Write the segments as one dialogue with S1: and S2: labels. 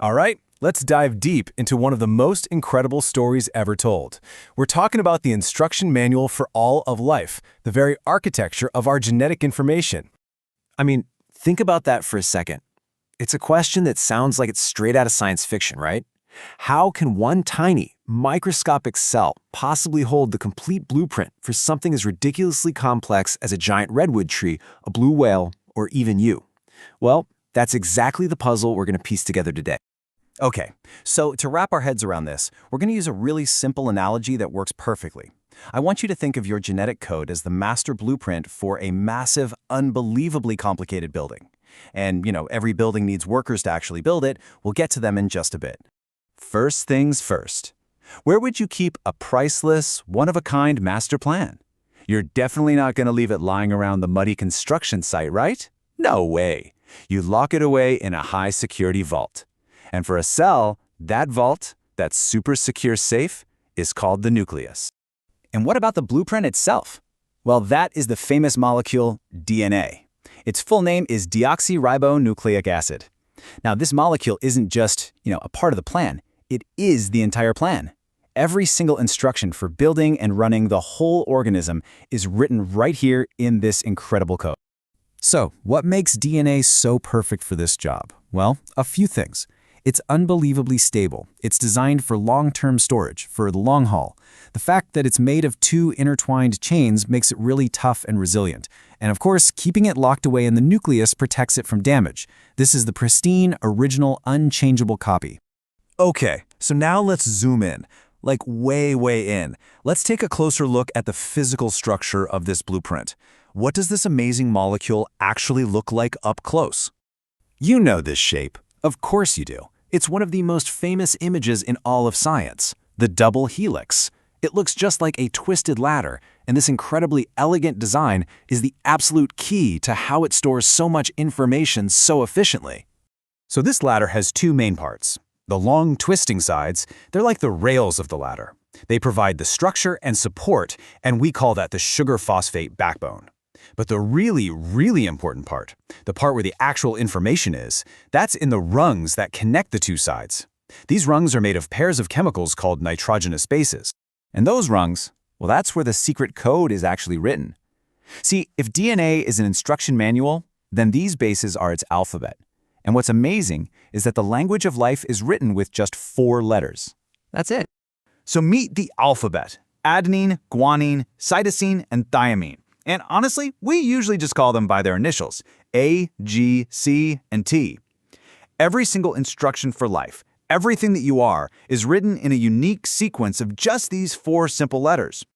S1: All right, let's dive deep into one of the most incredible stories ever told. We're talking about the instruction manual for all of life, the very architecture of our genetic information.
S2: I mean, think about that for a second. It's a question that sounds like it's straight out of science fiction, right? How can one tiny, microscopic cell possibly hold the complete blueprint for something as ridiculously complex as a giant redwood tree, a blue whale, or even you? Well, that's exactly the puzzle we're going to piece together today.
S1: Okay, so to wrap our heads around this, we're going to use a really simple analogy that works perfectly. I want you to think of your genetic code as the master blueprint for a massive, unbelievably complicated building. And, every building needs workers to actually build it. We'll get to them in just a bit. First things first. Where would you keep a priceless, one-of-a-kind master plan? You're definitely not going to leave it lying around the muddy construction site, right? No way. You lock it away in a high-security vault. And for a cell, that vault, that super secure safe, is called the nucleus. And what about the blueprint itself? Well, that is the famous molecule DNA. Its full name is deoxyribonucleic acid. Now, this molecule isn't just, a part of the plan. It is the entire plan. Every single instruction for building and running the whole organism is written right here in this incredible code. So, what makes DNA so perfect for this job? Well, a few things. It's unbelievably stable. It's designed for long-term storage, for the long haul. The fact that it's made of two intertwined chains makes it really tough and resilient. And of course, keeping it locked away in the nucleus protects it from damage. This is the pristine, original, unchangeable copy.
S3: Okay, so now let's zoom in, like way in. Let's take a closer look at the physical structure of this blueprint. What does this amazing molecule actually look like up close?
S1: You know this shape. Of course you do. It's one of the most famous images in all of science, the double helix. It looks just like a twisted ladder, and this incredibly elegant design is the absolute key to how it stores so much information so efficiently. So this ladder has two main parts. The long twisting sides, they're like the rails of the ladder. They provide the structure and support, and we call that the sugar phosphate backbone. But the really important part, the part where the actual information is, that's in the rungs that connect the two sides. These rungs are made of pairs of chemicals called nitrogenous bases. And those rungs, well, that's where the secret code is actually written. See, if DNA is an instruction manual, then these bases are its alphabet. And what's amazing is that the language of life is written with just 4 letters. That's it.
S3: So meet the alphabet: adenine, guanine, cytosine, and thymine. And honestly, we usually just call them by their initials, A, G, C, and T. Every single instruction for life, everything that you are, is written in a unique sequence of just these 4 simple letters.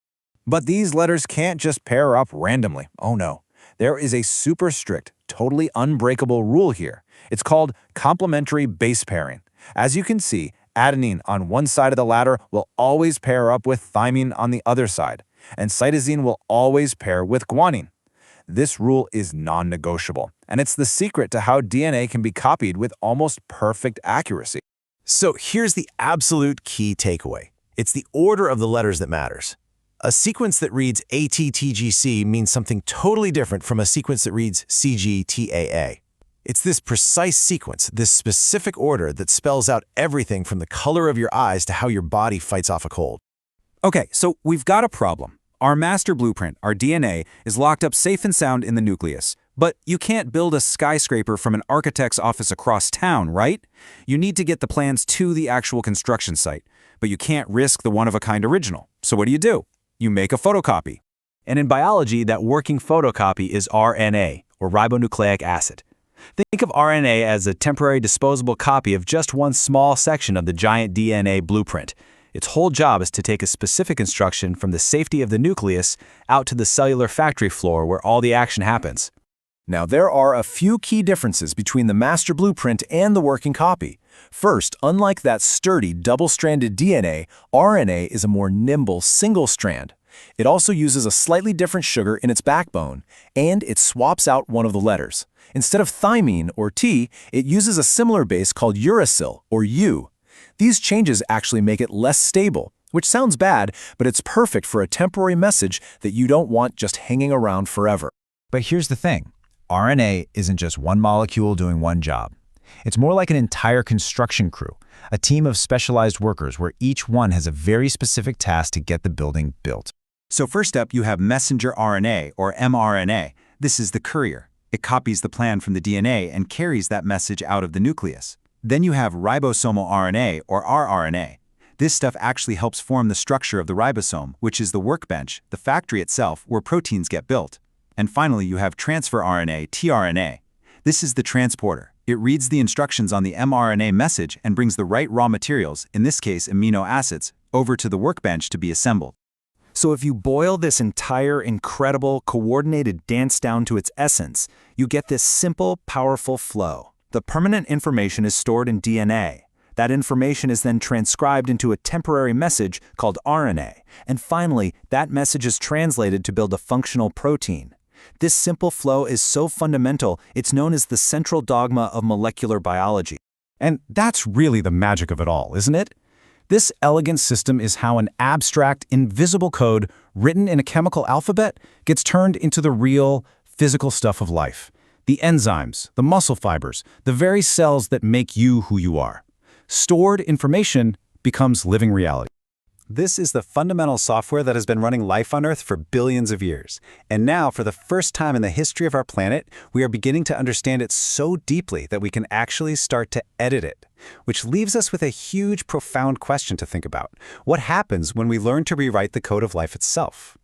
S4: But these letters can't just pair up randomly. Oh no. There is a super strict, totally unbreakable rule here. It's called complementary base pairing. As you can see, adenine on one side of the ladder will always pair up with thymine on the other side, and cytosine will always pair with guanine. This rule is non-negotiable, and it's the secret to how DNA can be copied with almost perfect accuracy.
S3: So here's the absolute key takeaway. It's the order of the letters that matters. A sequence that reads ATTGC means something totally different from a sequence that reads CGTAA. It's this precise sequence, this specific order that spells out everything from the color of your eyes to how your body fights off a cold.
S1: Okay, so we've got a problem. Our master blueprint, our DNA, is locked up safe and sound in the nucleus. But you can't build a skyscraper from an architect's office across town, right? You need to get the plans to the actual construction site. But you can't risk the one-of-a-kind original. So what do? You make a photocopy. And in biology, that working photocopy is RNA, or ribonucleic acid. Think of RNA as a temporary disposable copy of just one small section of the giant DNA blueprint. Its whole job is to take a specific instruction from the safety of the nucleus out to the cellular factory floor where all the action happens.
S3: Now, there are a few key differences between the master blueprint and the working copy. First, unlike that sturdy double-stranded DNA, RNA is a more nimble single strand. It also uses a slightly different sugar in its backbone, and it swaps out one of the letters. Instead of thymine, or T, it uses a similar base called uracil, or U. These changes actually make it less stable, which sounds bad, but it's perfect for a temporary message that you don't want just hanging around forever.
S4: But here's the thing. RNA isn't just one molecule doing one job.
S3: It's more like an entire construction crew, a team of specialized workers where each one has a very specific task to get the building built.
S4: So first up, you have messenger RNA, or mRNA. This is the courier. It copies the plan from the DNA and carries that message out of the nucleus. Then you have ribosomal RNA, or rRNA. This stuff actually helps form the structure of the ribosome, which is the workbench, the factory itself, where proteins get built. And finally, you have transfer RNA, tRNA. This is the transporter. It reads the instructions on the mRNA message and brings the right raw materials, in this case amino acids, over to the workbench to be assembled.
S1: So if you boil this entire incredible, coordinated dance down to its essence, you get this simple, powerful flow. The permanent information is stored in DNA. That information is then transcribed into a temporary message called RNA. And finally, that message is translated to build a functional protein. This simple flow is so fundamental, it's known as the central dogma of molecular biology.
S3: And that's really the magic of it all, isn't it? This elegant system is how an abstract, invisible code written in a chemical alphabet gets turned into the real, physical stuff of life. The enzymes, the muscle fibers, the very cells that make you who you are. Stored information becomes living reality.
S1: This is the fundamental software that has been running life on Earth for billions of years. And now, for the first time in the history of our planet, we are beginning to understand it so deeply that we can actually start to edit it. Which leaves us with a huge, profound question to think about. What happens when we learn to rewrite the code of life itself?